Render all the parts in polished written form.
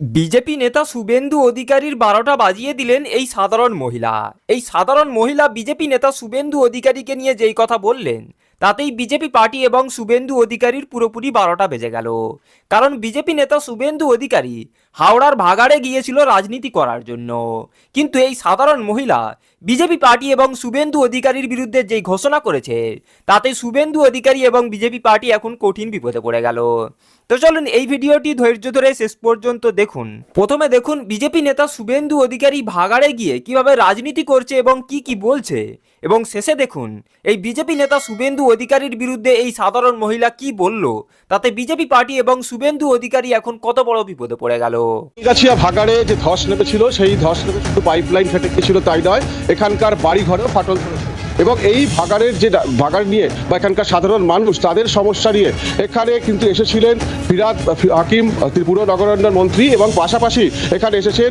BJP নেতা শুভেন্দু অধিকারীর ১২টা বাজিয়ে দিলেন এই সাধারণ মহিলা। এই সাধারণ মহিলা বিজেপি নেতা শুভেন্দু অধিকারীকে নিয়ে যেই কথা বললেন, তাতেই বিজেপি পার্টি এবং শুভেন্দু অধিকারীর পুরোপুরি ১২টা বেজে গেল। কারণ বিজেপি নেতা শুভেন্দু অধিকারী হাওড়ার ভাগাড়ে গিয়েছিল রাজনীতি করার জন্য, কিন্তু এই সাধারণ মহিলা বিজেপি পার্টি এবং শুভেন্দু অধিকারীর বিরুদ্ধে যেই ঘোষণা করেছে, তাতে শুভেন্দু অধিকারী এবং বিজেপি পার্টি এখন কঠিন বিপদে পড়ে গেল। তো চলুন এই ভিডিওটি ধৈর্য ধরে শেষ পর্যন্ত দেখুন। প্রথমে দেখুন বিজেপি নেতা শুভেন্দু অধিকারী ভাগাড়ে গিয়ে কিভাবে রাজনীতি করছে এবং কি কি বলছে, এবং শেষে দেখুন এই বিজেপি নেতা শুভেন্দু অধিকারীর বিরুদ্ধে এই সাধারণ মহিলা কি বলল, তাতে বিজেপি পার্টি এবং শুভেন্দু অধিকারী এখন কত বড় বিপদে পড়ে গেল। গাছিয়া ভাগাড়ে যে ধস নেমেছিল, সেই ধস নেমে শুধু পাইপলাইন ফেটে গিয়েছিল তাই নয়, এখানকার বাড়ি ঘরেও ফাটল ধরেছে। এবং এই ভাগাড় নিয়ে বা এখানকার সাধারণ মানুষ তাদের সমস্যা নিয়ে এখানে কিন্তু এসেছিলেন ফিরাদ হাকিম, ত্রিপুরা নগরায়ণ মন্ত্রী, এবং পাশাপাশি এখানে এসেছেন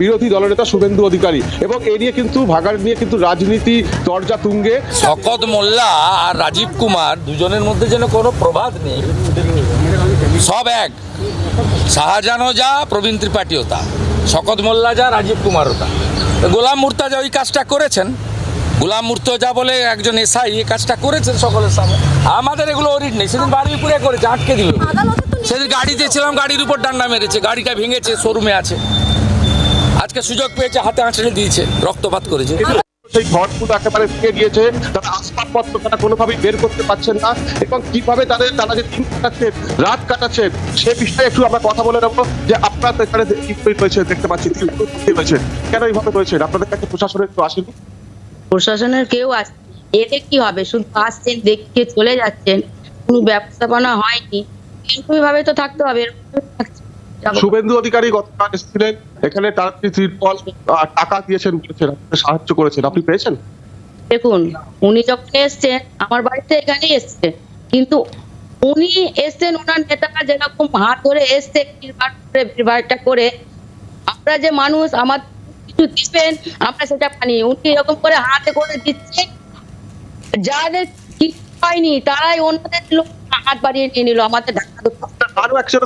বিরোধী দলনেতা শুভেন্দু অধিকারী। এবং এই নিয়ে কিন্তু ভাগাড় নিয়ে কিন্তু রাজনীতি দরজা তুঙ্গে। শকত মোল্লা আর রাজীব কুমার দুজনের মধ্যে যেন কোনো প্রভাব নেই, সব এক। শাহজাহানও যা, প্রবীণ ত্রিপাঠীও তা, শকত মোল্লা যা, রাজীব কুমারও তা। গোলাম মুর্তাজা ওই কাজটা করেছেন। গোলাম মুর্তজা বলে একজন এসআই এই কাজটা করেছেন সকলের সামনে। আমাদের এগুলো অরিট নেই। সেদিন বাড়ির উপরে করেছে, আটকে দিল। সেদিন গাড়িতে ছিলাম, গাড়ির উপর ডান্ডা মেরেছে, গাড়িটা ভেঙেছে, শোরুমে আছে। আজকে সুযোগ পেয়েছে, হাতে আঁচড়ে দিয়েছে, রক্তপাত করেছে। সেই ঘরগুলো একেবারে ভেঙে গিয়েছে, তারা আসবাবপত্র তারা কোনোভাবেই বের করতে পারছেন না। এবং কিভাবে তারা যে দিন কাটাচ্ছেন, রাত কাটাচ্ছেন, সে বিষয়ে একটু আমরা কথা বলে নেবো। যে আপনারা এখানে রয়েছে, দেখতে পাচ্ছি রয়েছে, কেন এইভাবে রয়েছেন? আপনাদের কাছে প্রশাসনের একটু আসেনি? প্রশাসনের কেউ আসে, এতে কি হবে? শুধু আসছেন, দেখে চলে যাচ্ছেন, কোনো ব্যবস্থাপনা হয়নি। এরকম ভাবে তো থাকতে হবে। শুভেন্দু অধিকারী গতকাল এসেছিলেন এখানে, তার ত্রিপল টাকা দিয়েছেন, বলেছেন সাহায্য করেছেন, আপনি পেয়েছেন? দেখুন, উনি যখন এসছেন আমার বাড়িতে, এখানে এসছে, কিন্তু উনি এসছেন, ওনার নেতারা যেরকম হাত ধরে এসছে, ভিড়ভাড়টা করে, আমরা যে মানুষ, আমার কিছু দিবেন, আমরা সেটা পানি। উনি এরকম করে হাতে করে দিচ্ছে, যাদের কিছু পায়নি তারাই ওনাদের লোক হাত বাড়িয়ে নিয়ে নিল আমাদের ঢাকা। আরো একশো